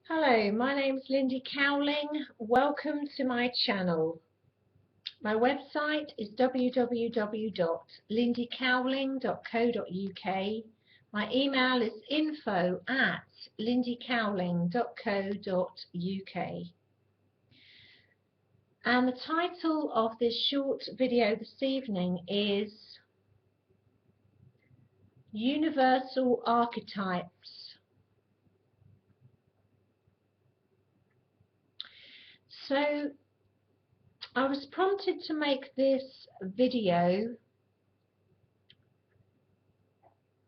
Hello, my name is Lindy Cowling. Welcome to my channel. My website is www.lindycowling.co.uk. My email is info@lindycowling.co.uk. And the title of this short video this evening is Universal Archetypes. So I was prompted to make this video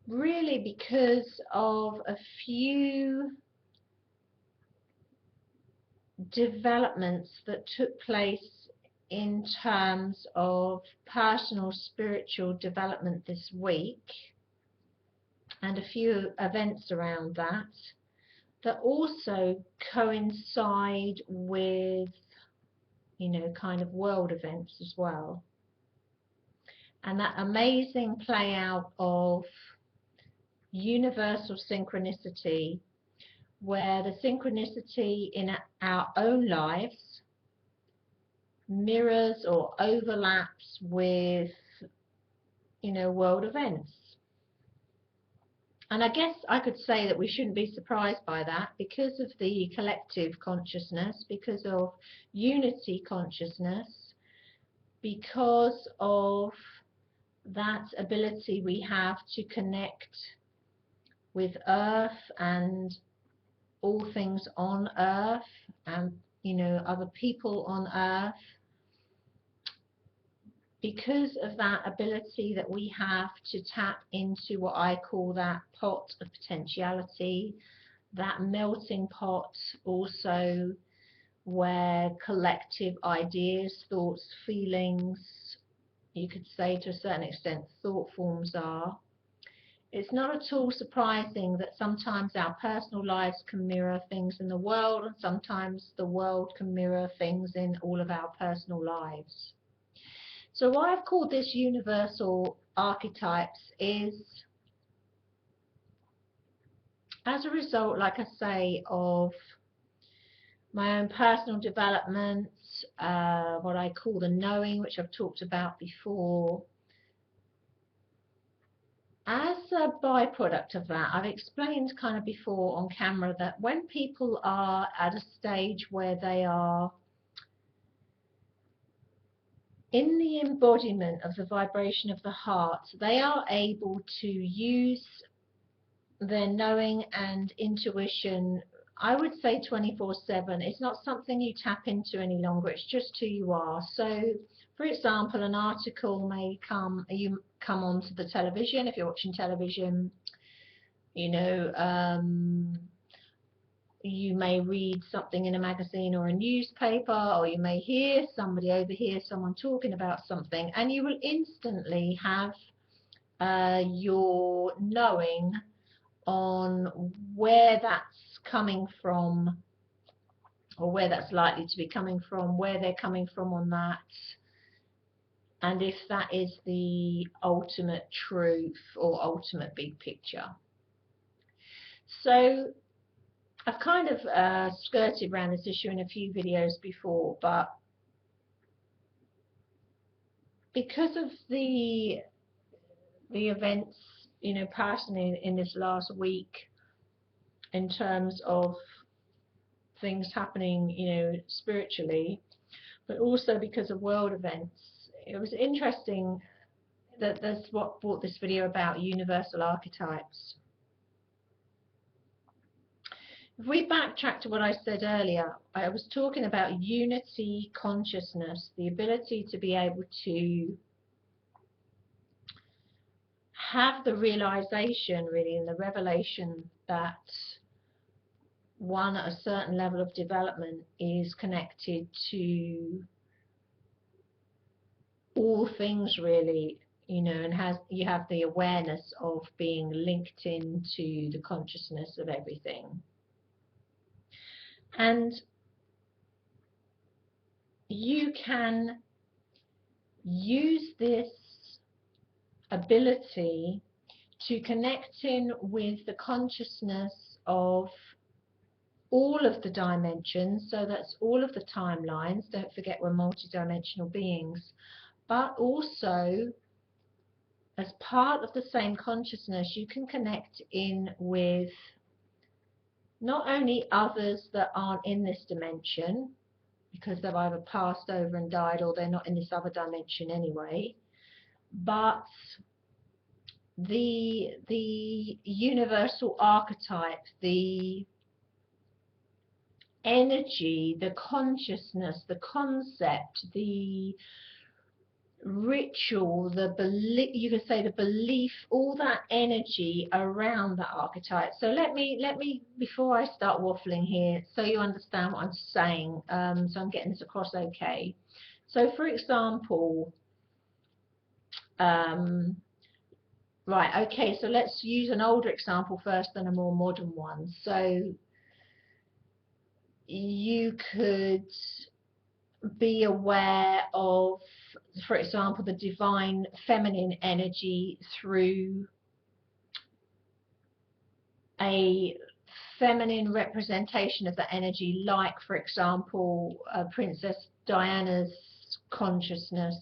really because of a few developments that took place in terms of personal spiritual development this week, and a few events around that also coincide with, kind of world events as well. And that amazing play out of universal synchronicity, where the synchronicity in our own lives mirrors or overlaps with, world events. And I guess I could say that we shouldn't be surprised by that because of the collective consciousness, because of unity consciousness, because of that ability we have to connect with Earth and all things on Earth and, other people on Earth. Because of that ability that we have to tap into what I call that pot of potentiality, that melting pot also, where collective ideas, thoughts, feelings, you could say to a certain extent thought forms are, it's not at all surprising that sometimes our personal lives can mirror things in the world, and sometimes the world can mirror things in all of our personal lives. So why I've called this Universal Archetypes is as a result, like I say, of my own personal development, what I call the knowing, which I've talked about before. As a byproduct of that, I've explained kind of before on camera that when people are at a stage where they are in the embodiment of the vibration of the heart, they are able to use their knowing and intuition, I would say 24/7. It's not something you tap into any longer, it's just who you are. So for example, an article may come onto the television, if you're watching television, you may read something in a magazine or a newspaper, or you may hear overhear someone talking about something, and you will instantly have your knowing on where that's coming from, or where that's likely to be coming from, where they're coming from on that, and if that is the ultimate truth or ultimate big picture. So I've kind of skirted around this issue in a few videos before, but because of the events, personally in this last week, in terms of things happening, spiritually, but also because of world events, it was interesting that that's what brought this video about, universal archetypes. If we backtrack to what I said earlier, I was talking about unity consciousness, the ability to be able to have the realization, really, and the revelation that one at a certain level of development is connected to all things, really, and you have the awareness of being linked into the consciousness of everything. And you can use this ability to connect in with the consciousness of all of the dimensions, so that's all of the timelines. Don't forget we're multidimensional beings, but also as part of the same consciousness, you can connect in with not only others that aren't in this dimension, because they've either passed over and died or they're not in this other dimension anyway, but the universal archetype, the energy, the consciousness, the concept, the ritual, the belief, you could say the belief, all that energy around that archetype. So let me before I start waffling here, so you understand what I'm saying, so I'm getting this across okay. So for example, right, okay, so let's use an older example first than a more modern one. So you could be aware of, for example, the divine feminine energy through a feminine representation of that energy, like, for example, Princess Diana's consciousness,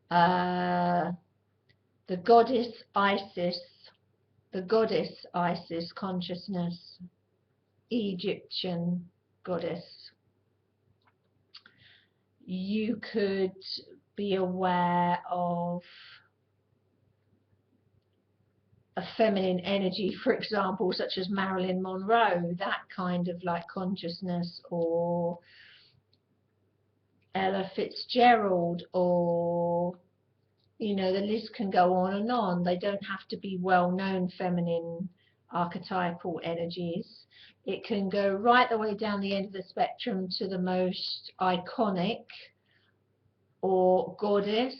the goddess Isis consciousness, Egyptian goddess. You could be aware of a feminine energy, for example, such as Marilyn Monroe, that kind of like consciousness, or Ella Fitzgerald, or, you know, the list can go on and on. They don't have to be well-known feminine archetypal energies. It can go right the way down the end of the spectrum to the most iconic, or goddess,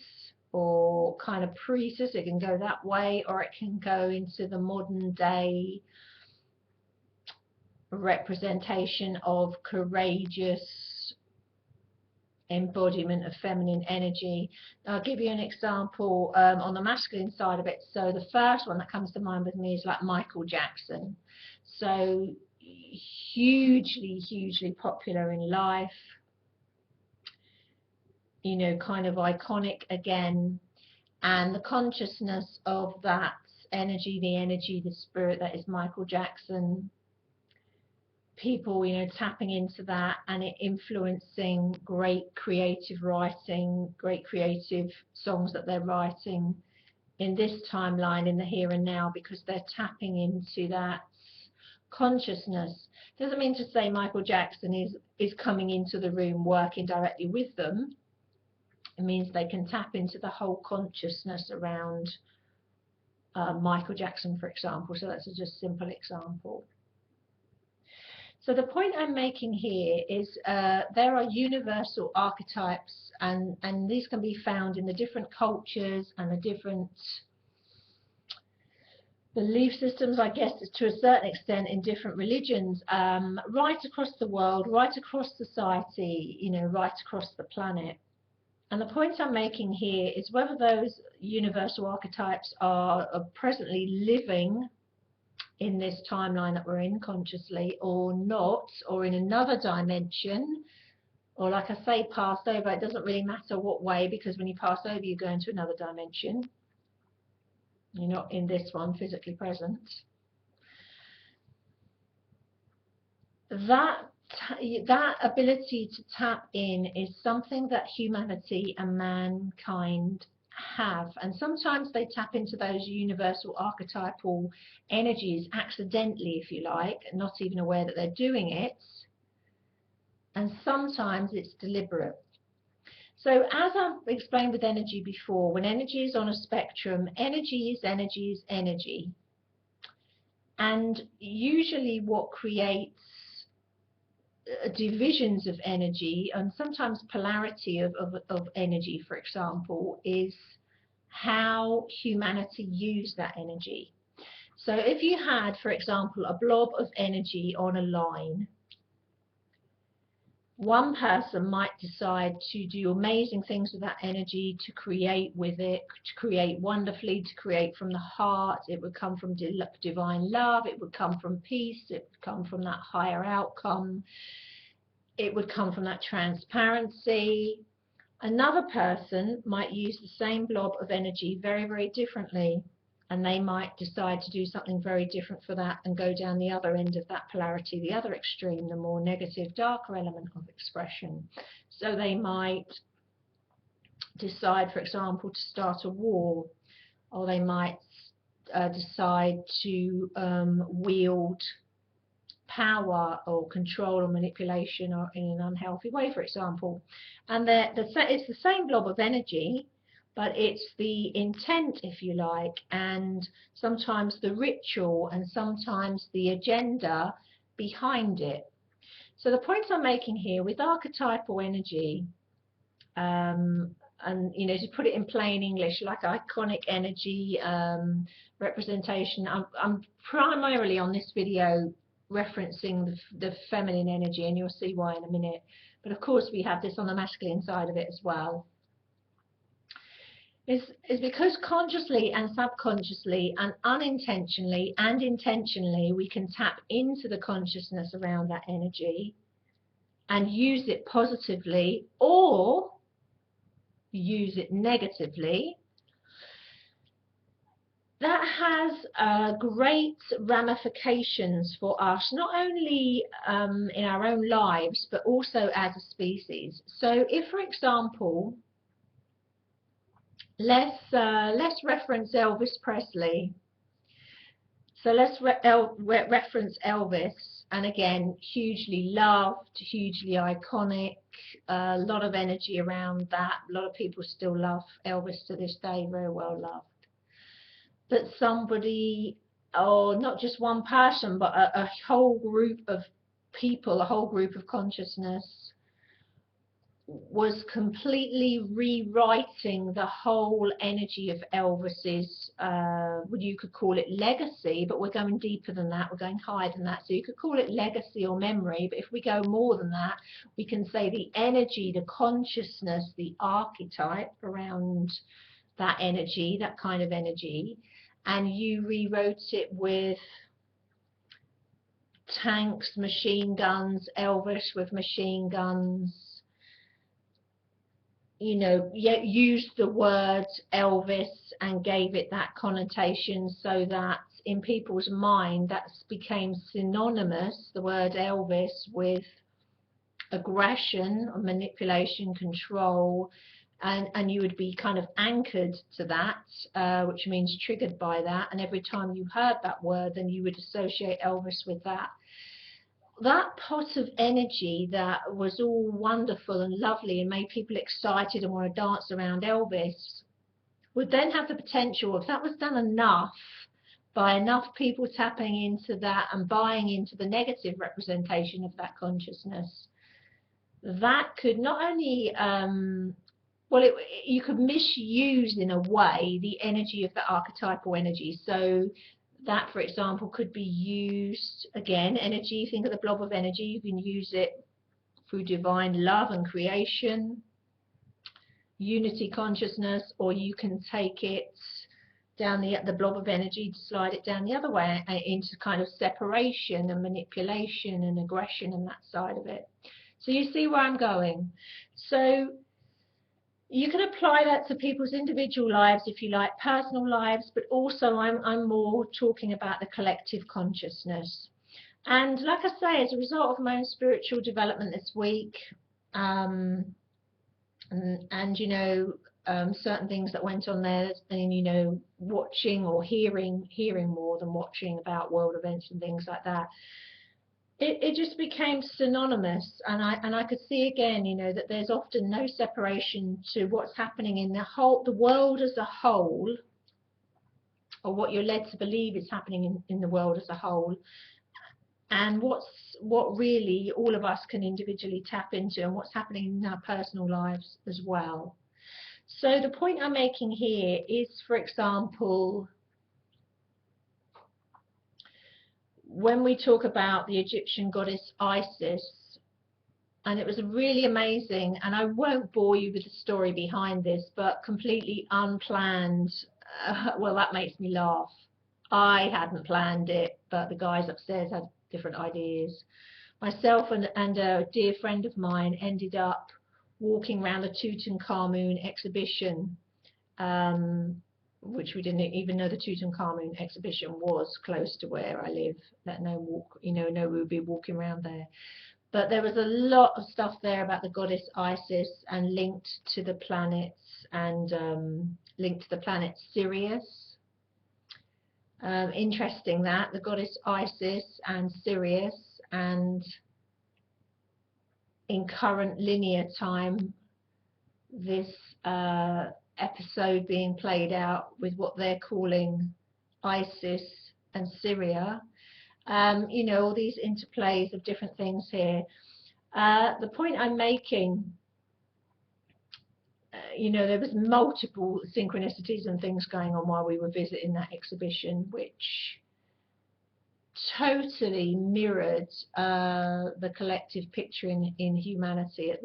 or kind of priestess. It can go that way, or it can go into the modern day representation of courageous embodiment of feminine energy. I'll give you an example on the masculine side of it. So the first one that comes to mind with me is like Michael Jackson. So hugely popular in life, you know, kind of iconic again, and the consciousness of that energy, the spirit that is Michael Jackson, people, you know, tapping into that and it influencing great creative writing, great creative songs that they're writing in this timeline, in the here and now, because they're tapping into that consciousness. Doesn't mean to say Michael Jackson is coming into the room working directly with them. It means they can tap into the whole consciousness around Michael Jackson, for example. So that's just a simple example. So the point I'm making here is there are universal archetypes, and these can be found in the different cultures and the different belief systems, I guess, to a certain extent, in different religions, right across the world, right across society, you know, right across the planet. And the point I'm making here is whether those universal archetypes are presently living in this timeline that we're in consciously or not, or in another dimension, or, like I say, passed over. It doesn't really matter what way, because when you pass over, you go into another dimension. You're not in this one physically present. That ability to tap in is something that humanity and mankind have, and sometimes they tap into those universal archetypal energies accidentally, if you like, not even aware that they're doing it, and sometimes it's deliberate. So as I've explained with energy before, when energy is on a spectrum, energy is energy, and usually what creates divisions of energy, and sometimes polarity of energy, for example, is how humanity use that energy. So if you had, for example, a blob of energy on a line, One person might decide to do amazing things with that energy, to create with it, to create wonderfully, to create from the heart. It would come from divine love, it would come from peace, it would come from that higher outcome, it would come from that transparency. Another person might use the same blob of energy very, very differently, and they might decide to do something very different for that and go down the other end of that polarity, the other extreme, the more negative, darker element of expression. So they might decide, for example, to start a war, or they might decide to wield power or control or manipulation or in an unhealthy way, for example. And it's the same blob of energy, but it's the intent, if you like, and sometimes the ritual and sometimes the agenda behind it. So the point I'm making here with archetypal energy, and you know, to put it in plain English, like iconic energy representation, I'm primarily on this video referencing the feminine energy, and you'll see why in a minute. But of course we have this on the masculine side of it as well. Is because consciously and subconsciously and unintentionally and intentionally we can tap into the consciousness around that energy and use it positively or use it negatively. That has great ramifications for us, not only in our own lives, but also as a species. So if, for example, let's reference Elvis Presley. So let's reference Elvis, and again, hugely loved, hugely iconic, a lot of energy around that. A lot of people still love Elvis to this day, very well loved. But somebody, or not just one person, but a whole group of people, a whole group of consciousness was completely rewriting the whole energy of Elvis's, you could call it legacy, but we're going deeper than that, we're going higher than that. So you could call it legacy or memory, but if we go more than that, we can say the energy, the consciousness, the archetype around that energy, that kind of energy, and you rewrote it with tanks, machine guns, Elvis with machine guns, you know, used the word Elvis and gave it that connotation so that in people's mind that became synonymous, the word Elvis, with aggression, manipulation, control, and you would be kind of anchored to that, which means triggered by that, and every time you heard that word then you would associate Elvis with that. That pot of energy that was all wonderful and lovely and made people excited and want to dance around Elvis would then have the potential, if that was done enough, by enough people tapping into that and buying into the negative representation of that consciousness, that could not only you could misuse in a way the energy of the archetypal energy. So that, for example, could be used, again, energy, think of the blob of energy, you can use it through divine love and creation, unity consciousness, or you can take it down the blob of energy, to slide it down the other way into kind of separation and manipulation and aggression and that side of it. So you see where I'm going. So you can apply that to people's individual lives, if you like, personal lives, but also I'm more talking about the collective consciousness. And like I say, as a result of my own spiritual development this week, and you know, certain things that went on there, and you know, watching or hearing more than watching about world events and things like that, it just became synonymous, and I could see again, you know, that there's often no separation to what's happening in the world as a whole, or what you're led to believe is happening in the world as a whole, and what really all of us can individually tap into, and what's happening in our personal lives as well. So the point I'm making here is, for example, when we talk about the Egyptian goddess Isis, and it was really amazing, and I won't bore you with the story behind this, but completely unplanned. Well, that makes me laugh. I hadn't planned it, but the guys upstairs had different ideas. Myself and a dear friend of mine ended up walking around the Tutankhamun exhibition, which we didn't even know the Tutankhamun exhibition was close to where I live, let alone walk, know we would be walking around there. But there was a lot of stuff there about the goddess Isis, and linked to the planets, and linked to the planet Sirius. Interesting that the goddess Isis and Sirius, and in current linear time, this episode being played out with what they're calling Isis and Syria. All these interplays of different things here. The point I'm making, there was multiple synchronicities and things going on while we were visiting that exhibition, which totally mirrored the collective picture in humanity at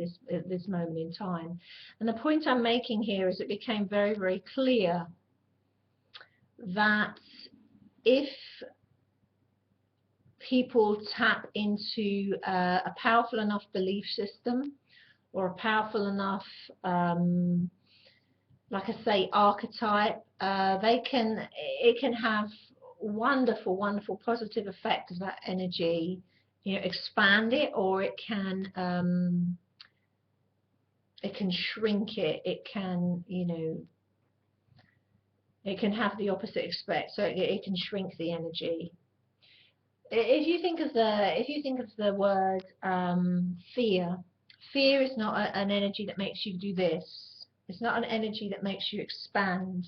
this moment in time. And the point I'm making here is it became very, very clear that if people tap into a powerful enough belief system, or a powerful enough, like I say, archetype, it can have wonderful, wonderful positive effect of that energy, expand it, or it can shrink it. It can, it can have the opposite effect. So it can shrink the energy. If you think of the word fear, fear is not an energy that makes you do this. It's not an energy that makes you expand.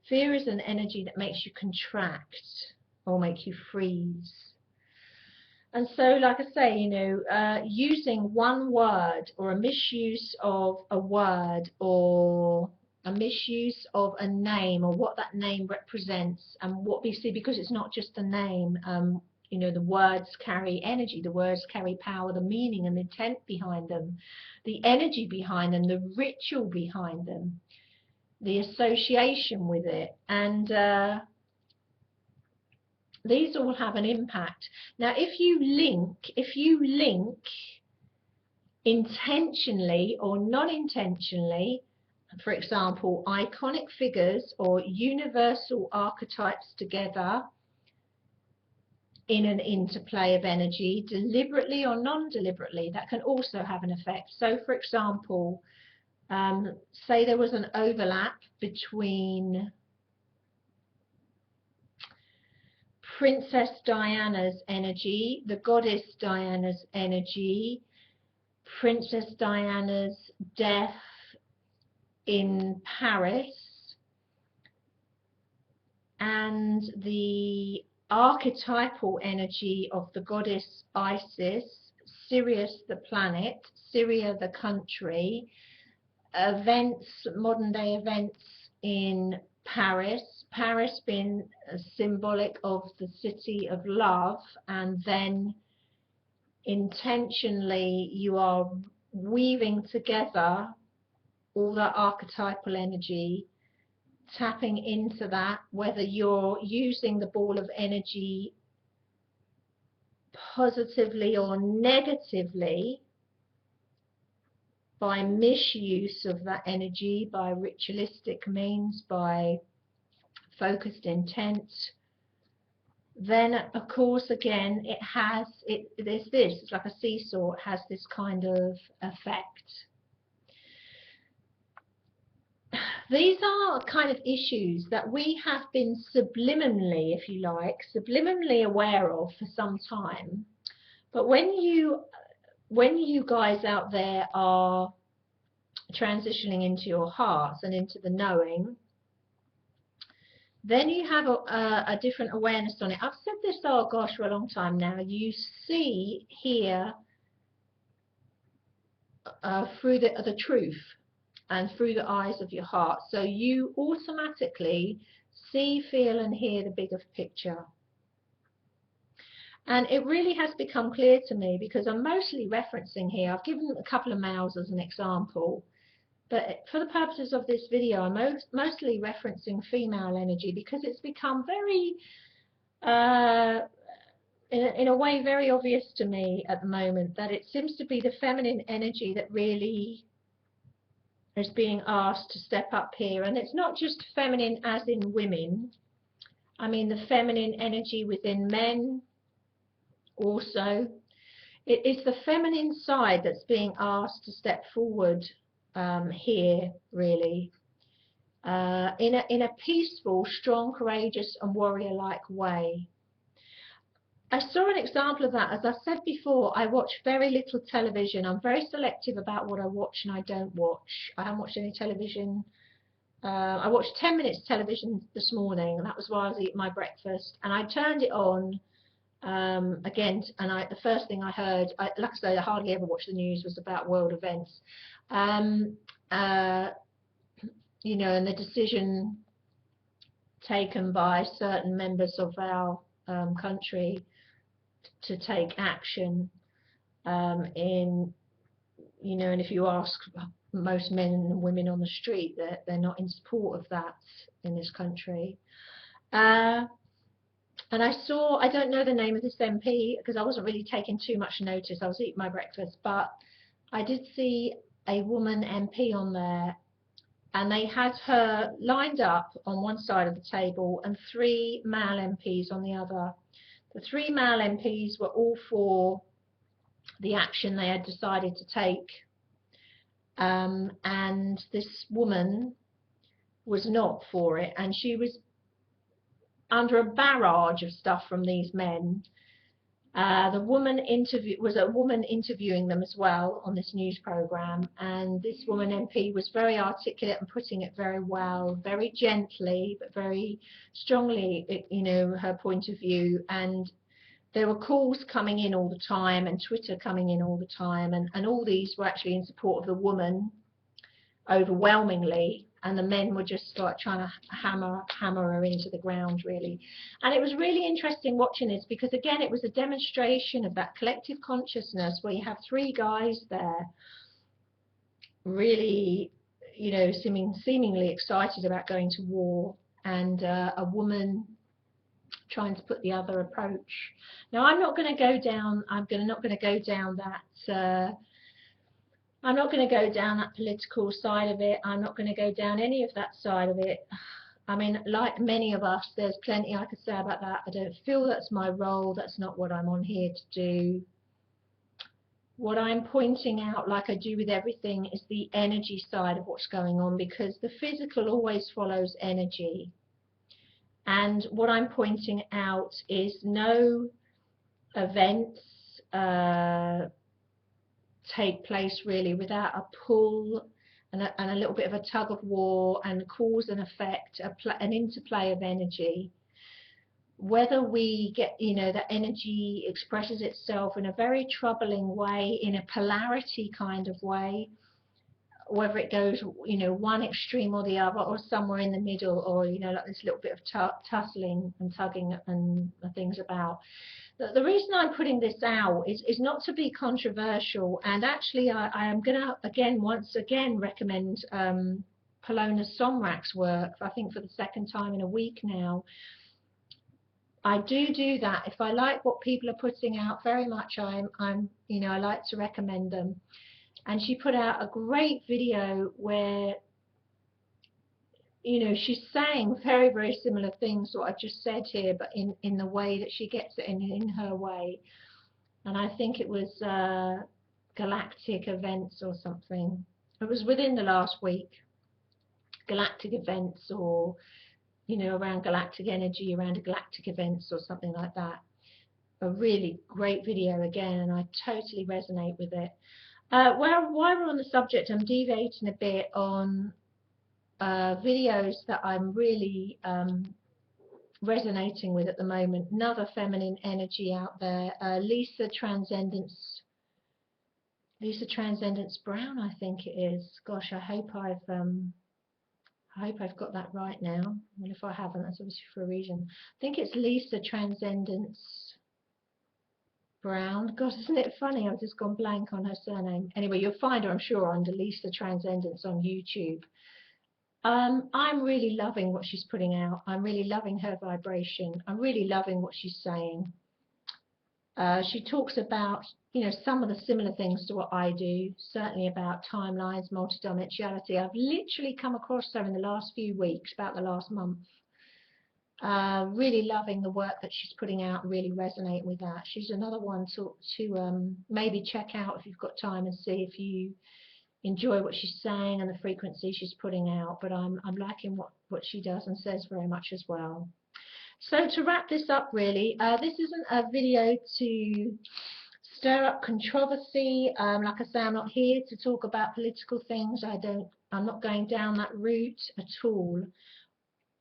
Fear is an energy that makes you contract or make you freeze. And so, like I say, using one word, or a misuse of a word, or a misuse of a name, or what that name represents, and what we see, because it's not just a name. The words carry energy, the words carry power, the meaning and the intent behind them, the energy behind them, the ritual behind them, the association with it, and these all have an impact. Now, if you link intentionally or non-intentionally, for example, iconic figures or universal archetypes together in an interplay of energy, deliberately or non-deliberately, that can also have an effect. So, for example, say there was an overlap between Princess Diana's energy, the goddess Diana's energy, Princess Diana's death in Paris, and the archetypal energy of the goddess Isis, Sirius the planet, Syria the country, events, modern day events in Paris, Paris being symbolic of the city of love, and then intentionally you are weaving together all that archetypal energy, tapping into that, whether you're using the ball of energy positively or negatively, by misuse of that energy, by ritualistic means, by focused intent, then of course again it's like a seesaw, it has this kind of effect. These are kind of issues that we have been subliminally, if you like, subliminally aware of for some time. But when you guys out there are transitioning into your hearts and into the knowing, then you have a different awareness on it. I've said this, oh gosh, for a long time now. You see here through the truth and through the eyes of your heart. So you automatically see, feel and hear the bigger picture. And it really has become clear to me, because I'm mostly referencing here, I've given a couple of males as an example, but for the purposes of this video, I'm mostly referencing female energy, because it's become very, in a way, very obvious to me at the moment that it seems to be the feminine energy that really is being asked to step up here. And it's not just feminine as in women. I mean the feminine energy within men also. It is the feminine side that's being asked to step forward here, really, in a peaceful, strong, courageous and warrior-like way. I saw an example of that. As I said before, I watch very little television. I'm very selective about what I watch and I don't watch. I haven't watched any television. I watched 10 minutes television this morning, and that was while I was eating my breakfast. And I turned it on again, and the first thing I heard, like I say, I hardly ever watch the news, was about world events. You know, and the decision taken by certain members of our country to take action in, you know, and if you ask most men and women on the street, they're not in support of that in this country. And I saw, I don't know the name of this MP because I wasn't really taking too much notice, I was eating my breakfast, but I did see a woman MP on there, and they had her lined up on one side of the table and 3 male MPs on the other. The 3 male MPs were all for the action they had decided to take, and this woman was not for it, and she was under a barrage of stuff from these men. The woman was a woman interviewing them as well on this news program, and this woman MP was very articulate and putting it very well, very gently but very strongly, you know, her point of view. And there were calls coming in all the time and Twitter coming in all the time, and all these were actually in support of the woman overwhelmingly, and the men were just like trying to hammer her into the ground, really. And it was really interesting watching this, because again it was a demonstration of that collective consciousness where you have 3 guys there really, you know, seemingly excited about going to war, and a woman trying to put the other approach. Now I'm not going to go down, not going to go down that I'm not going to go down that political side of it. I'm not going to go down any of that side of it. I mean, like many of us, there's plenty I could say about that. I don't feel that's my role. That's not what I'm on here to do. What I'm pointing out, like I do with everything, is the energy side of what's going on, because the physical always follows energy. And what I'm pointing out is no events take place really without a pull and a little bit of a tug of war and cause and effect, an interplay of energy. Whether we get, you know, that energy expresses itself in a very troubling way, in a polarity kind of way, whether it goes, you know, one extreme or the other, or somewhere in the middle, or, you know, like this little bit of tussling and tugging and things about. The reason I'm putting this out is not to be controversial, and actually I am going to once again recommend Polona Somrak's work, I think for the 2nd time in a week now. I do that. If I like what people are putting out very much, I'm you know, I like to recommend them. And she put out a great video where, you know, she's saying very, very similar things to what I've just said here, but in the way that she gets it in her way. And I think it was galactic events or something. It was within the last week. Galactic events, or, you know, around galactic energy, around galactic events or something like that. A really great video again, and I totally resonate with it. While we're on the subject, I'm deviating a bit on videos that I'm really resonating with at the moment. Another feminine energy out there, Lisa Transcendence Brown, I think it is. Gosh, I hope I've got that right now. Well, if I haven't, that's obviously for a reason. I think it's Lisa Transcendence Brown. God, isn't it funny? I've just gone blank on her surname. Anyway, you'll find her, I'm sure, under Lisa Transcendence on YouTube. I'm really loving what she's putting out. I'm really loving her vibration. I'm really loving what she's saying. She talks about, you know, some of the similar things to what I do, certainly about timelines, multidimensionality. I've literally come across her in the last few weeks, about the last month. Really loving the work that she's putting out, really resonate with that. She's another one to maybe check out if you've got time and see if you enjoy what she's saying and the frequency she's putting out. But I'm liking what she does and says very much as well. So to wrap this up, really, this isn't a video to stir up controversy. Like I say, I'm not here to talk about political things. I'm not going down that route at all.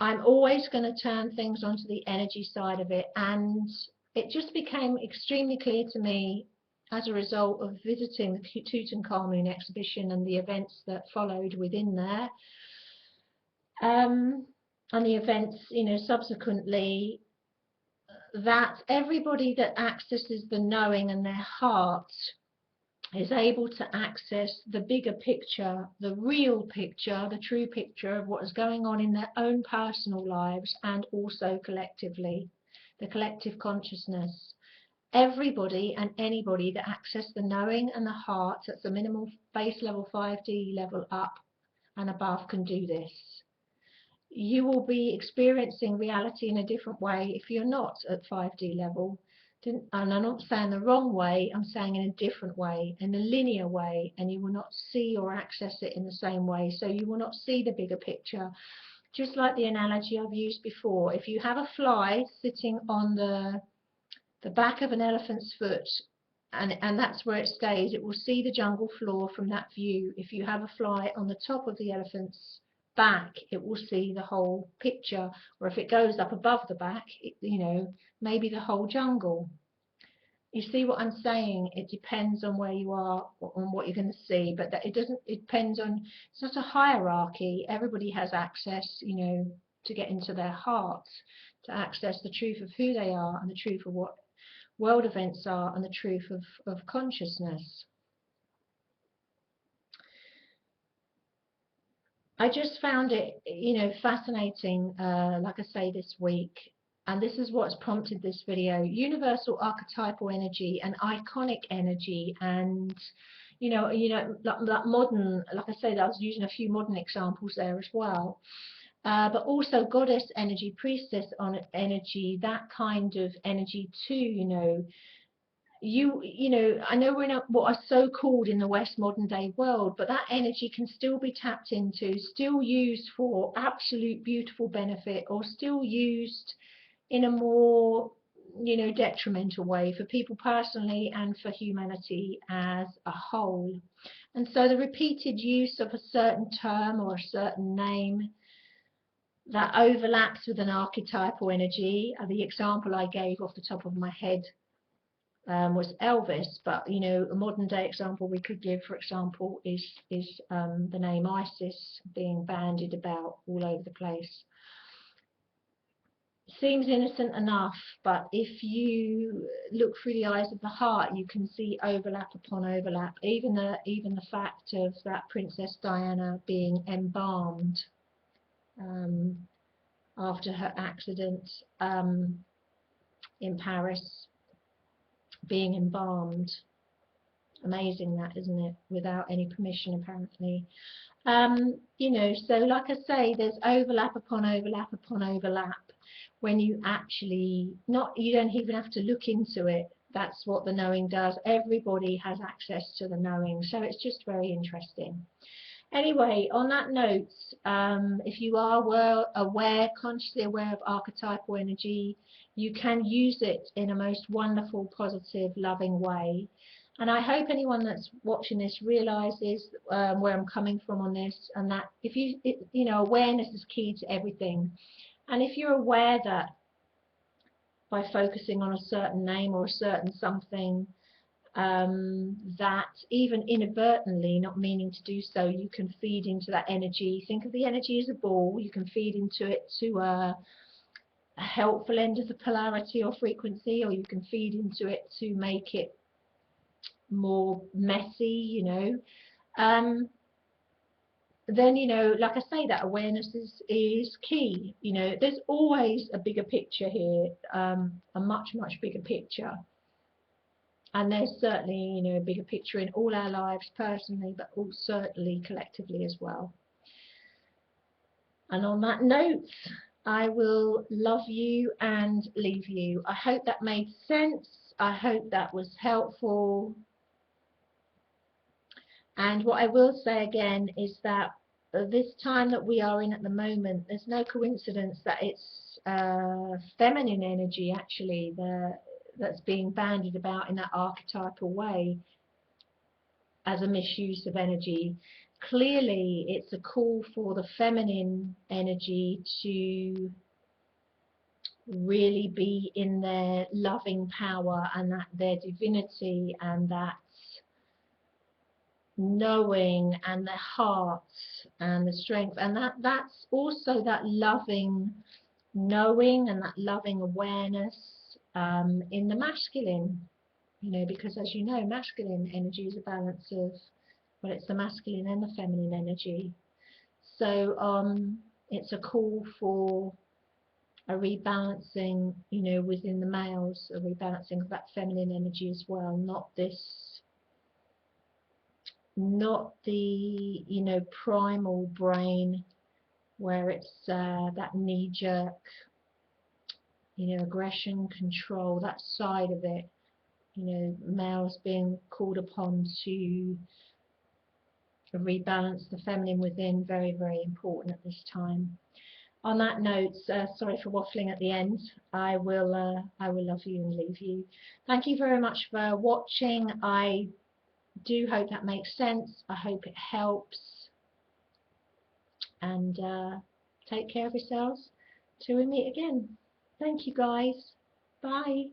I'm always going to turn things onto the energy side of it, and it just became extremely clear to me as a result of visiting the Tutankhamun exhibition and the events that followed within there, and the events, you know, subsequently, that everybody that accesses the knowing in their heart is able to access the bigger picture, the real picture, the true picture of what is going on in their own personal lives and also collectively, the collective consciousness. Everybody and anybody that access the knowing and the heart at the minimal base level 5D level up and above can do this. You will be experiencing reality in a different way if you're not at 5D level. And I'm not saying the wrong way, I'm saying in a different way, in a linear way, and you will not see or access it in the same way. So you will not see the bigger picture. Just like the analogy I've used before, if you have a fly sitting on the back of an elephant's foot, and that's where it stays, it will see the jungle floor from that view. If you have a fly on the top of the elephant's back, it will see the whole picture, or if it goes up above the back, you know, maybe the whole jungle. You see what I'm saying? It depends on where you are, on what you're going to see, but that it depends on, it's not a hierarchy. Everybody has access, you know, to get into their hearts, to access the truth of who they are and the truth of what world events are and the truth of consciousness. I just found it, you know, fascinating, like I say, this week, and this is what's prompted this video: universal archetypal energy and iconic energy, and you know, like modern, like I said, I was using a few modern examples there as well, but also goddess energy, priestess on energy, that kind of energy too, you know. You know, I know we're not what are so called in the West modern day world, but that energy can still be tapped into, still used for absolute beautiful benefit, or still used in a more, you know, detrimental way for people personally and for humanity as a whole. And so the repeated use of a certain term or a certain name that overlaps with an archetypal energy, the example I gave off the top of my head was Elvis, but you know, a modern day example we could give, for example, is the name Isis being bandied about all over the place. Seems innocent enough, but if you look through the eyes of the heart, you can see overlap upon overlap. Even the fact of that Princess Diana being embalmed after her accident in Paris, being embalmed. Amazing that, isn't it? Without any permission, apparently. You know, so like I say, there's overlap upon overlap upon overlap when you actually, you don't even have to look into it. That's what the knowing does. Everybody has access to the knowing, so it's just very interesting. Anyway, on that note, if you are consciously aware of archetypal energy, you can use it in a most wonderful, positive, loving way. And I hope anyone that's watching this realizes where I'm coming from on this, and that if you know, awareness is key to everything. And if you're aware that by focusing on a certain name or a certain something, that even inadvertently, not meaning to do so, you can feed into that energy. Think of the energy as a ball. You can feed into it to a helpful end of the polarity or frequency, or you can feed into it to make it more messy, you know. Then, you know, like I say, that awareness is key. You know, there's always a bigger picture here, a much bigger picture. And there's certainly, you know, a bigger picture in all our lives personally, but also certainly collectively as well. And on that note, I will love you and leave you. I hope that made sense. I hope that was helpful. And what I will say again is that this time that we are in at the moment, there's no coincidence that it's feminine energy actually that's being bandied about in that archetypal way as a misuse of energy. Clearly it's a call for the feminine energy to really be in their loving power and that their divinity and that knowing and their hearts and the strength, and that's also that loving knowing and that loving awareness in the masculine, you know, because as you know, masculine energy is a balance of, well, it's the masculine and the feminine energy. So it's a call for a rebalancing, you know, within the males, a rebalancing of that feminine energy as well, not the, you know, primal brain where it's that knee-jerk, you know, aggression, control, that side of it. You know, males being called upon to rebalance the feminine within, very, very important at this time. On that note, sorry for waffling at the end. I will love you and leave you. Thank you very much for watching. I do hope that makes sense. I hope it helps. And take care of yourselves till we meet again. Thank you guys. Bye.